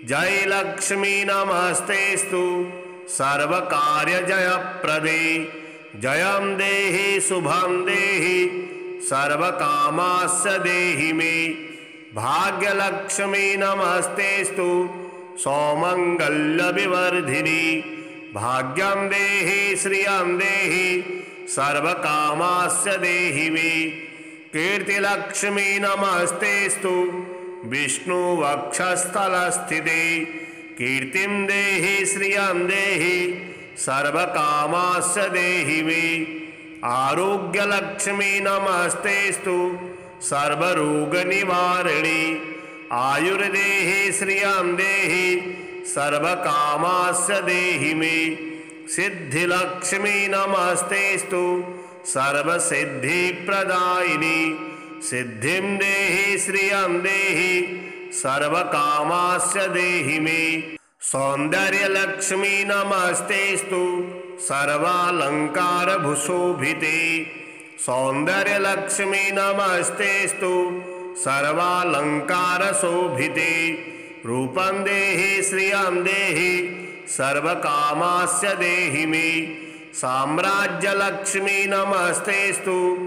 जयलक्ष्मी नमस्तेस्तु सर्वकार्यजयप्रदे। जयं देहि शुभं देहि सर्वकामास्य देहि मे। भाग्यलक्ष्मी नमस्तेस्तु सौमङ्गल्यविवर्धिनी। भाग्यं देहि श्रियं देहि सर्वकामास्य देहि मे। कीर्तिलक्ष्मी नमस्तेस्तु विष्णुवक्षस्थलस्थिते। कीर्तिं देहि श्रियं देहि सर्वकामास्य देहि मे। आरोग्यलक्ष्मी नमस्तेस्तु सर्वरोगनिवारिणी। आयुर्देहि श्रियं देहि सर्वकामास्य देहि मे। सिद्धिलक्ष्मी नमस्तेस्तु सर्वसिद्धिप्रदायिनी। सिद्धिं देहि श्रियं देहि सर्वकामास्य देहि मे। सौन्दर्यलक्ष्मी नमस्तेस्तु सर्वालङ्कारभूषोभिते। सौन्दर्यलक्ष्मी नमस्तेस्तु सर्वालङ्कारशोभिते। रूपं देहि श्रियं देहि सर्वकामास्य देहि मे। साम्राज्यलक्ष्मी नमस्तेस्तु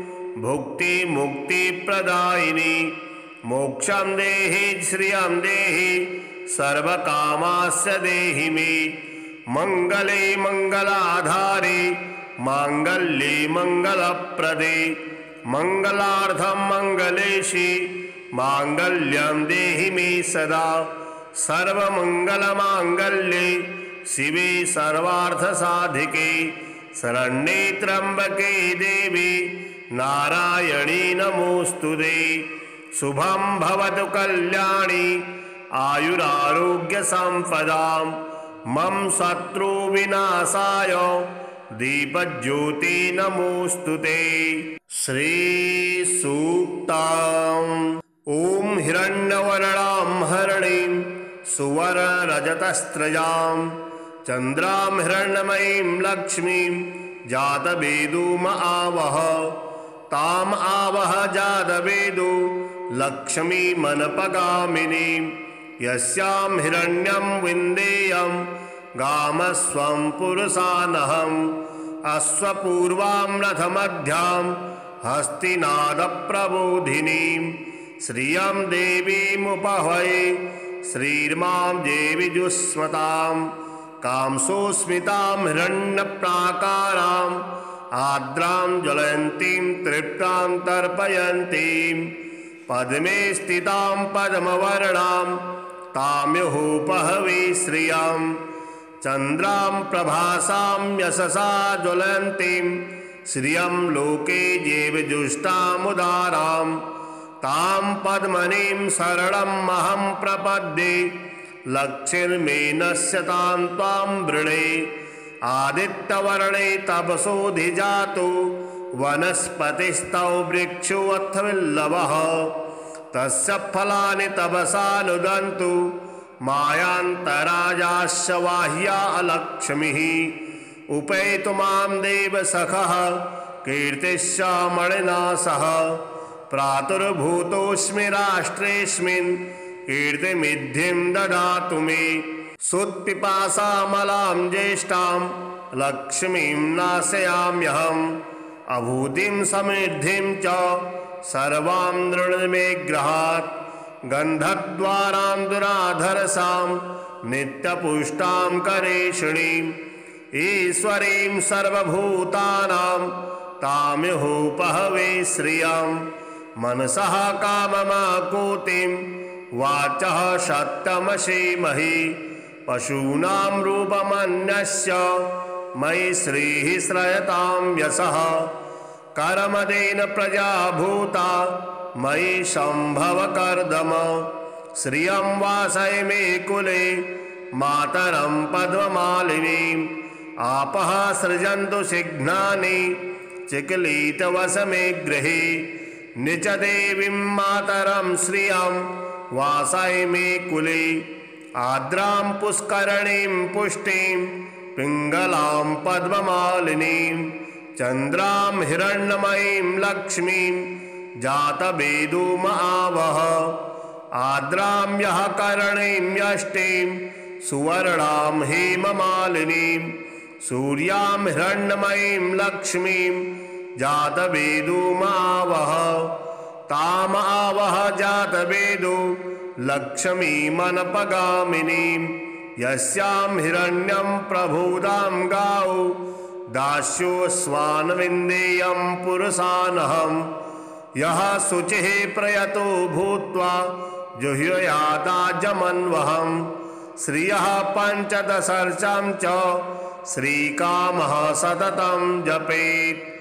भुक्तिमुक्तिप्रदायिनी। मोक्षं देहि श्रियं देहि सर्वकामास्य देहि मे। मंगले मंगलाधारे मांगल्ये मंगलप्रदे। मंगलार्थं मंगलेशि मांगल्यं देहि मे सदा। सर्वमंगलमांगल्ये शिवे सर्वार्थसाधिके। शरण्ये त्र्यंबके देवी नारायणी नमोस्तुते। शुभं भवतु कल्याणी आयुरारोग्यसम्पदां। मम शत्रुविनाशाय दीपज्योति नमोस्तुते। श्रीसूक्तम्। ॐ हिरण्यवर्णां हरणीं सुवर्णरजतस्रजां चन्द्रां हिरण्मयीं लक्ष्मीं जातवेदोम आवह। ताम आवह जातवेदो लक्ष्मीमनपगामिनीं। यस्यां हिरण्यं विन्देयं गामस्वं पुरुषानहम्। अश्वपूर्वां रथमध्यां हस्तिनादप्रबोधिनीं। श्रियं देवीमुपहये श्रीर्मां देवीजुष्मतां। कांसोस्मितां हिरण्यप्राकारां आर्द्रां ज्वलन्तीं तृप्तां तर्पयन्तीं। पद्मे स्थितां पद्मवर्णां ताम्युपहवे श्रियं। चन्द्रां प्रभासां यशसा ज्वलन्तीं। श्रियं लोके जीवजुष्टामुदारां। तां पद्मनीं शरणमहं प्रपद्ये लक्ष्मीर्मे नश्यतां त्वां वृणे आदित्यवर्णे तपसोऽधिजातो वनस्पतिस्तौ वृक्षोऽथ विल्लवः तस्य फलानि तपसानुदन्तु मायान्तराजाश्च बाह्या अलक्ष्मीः उपैतु मां देवसखः कीर्तिश्च मणिना सह प्रातुर्भूतोऽस्मि राष्ट्रेऽस्मिन् कीर्तिमिद्धिं ददातु मे सुत्पिपासामलां ज्येष्ठां लक्ष्मीं नाशयाम्यहम् अभूतिं समृद्धिं च सर्वां दृढमे गृहात् गन्धद्वारां दुराधरसां नित्यपुष्टां करेषिणीम् ईश्वरीं सर्वभूतानां तामिहोपहवे श्रियं मनसः काममाकूतिं वाचः सत्यमसीमहि पशूनां रूपमन्यस्य मयि श्रीः श्रयतां यशः कर्मदेन प्रजा भूता मयि सम्भव कर्दम श्रियं वासय मे कुले मातरं पद्ममालिनीम् आपः सृजन्तु सिघ्नानि चिक्लीतवसमे गृहे निजदेवीं मातरं श्रियं वासय मे कुले आर्द्रां पुष्करणीं पुष्टिं पिङ्गलां पद्ममालिनीं चन्द्रां हिरण्मयीं लक्ष्मीं जातवेदोमावह आर्द्रां यः करणीं यष्टिं सुवर्णां हेममालिनीं सूर्यां हिरण्मयीं लक्ष्मीं जातवेदोमावह तामावह जातवेदो लक्ष्मीमनपगामिनीं यस्यां हिरण्यं प्रभुदां गावो दास्यो स्वान्विन्देयं पुरुषानहं यः शुचिः प्रयतो भूत्वा जुह्यादाजमन्वहं श्रियः पञ्चदशर्चां च श्रीकामः सततं जपेत्।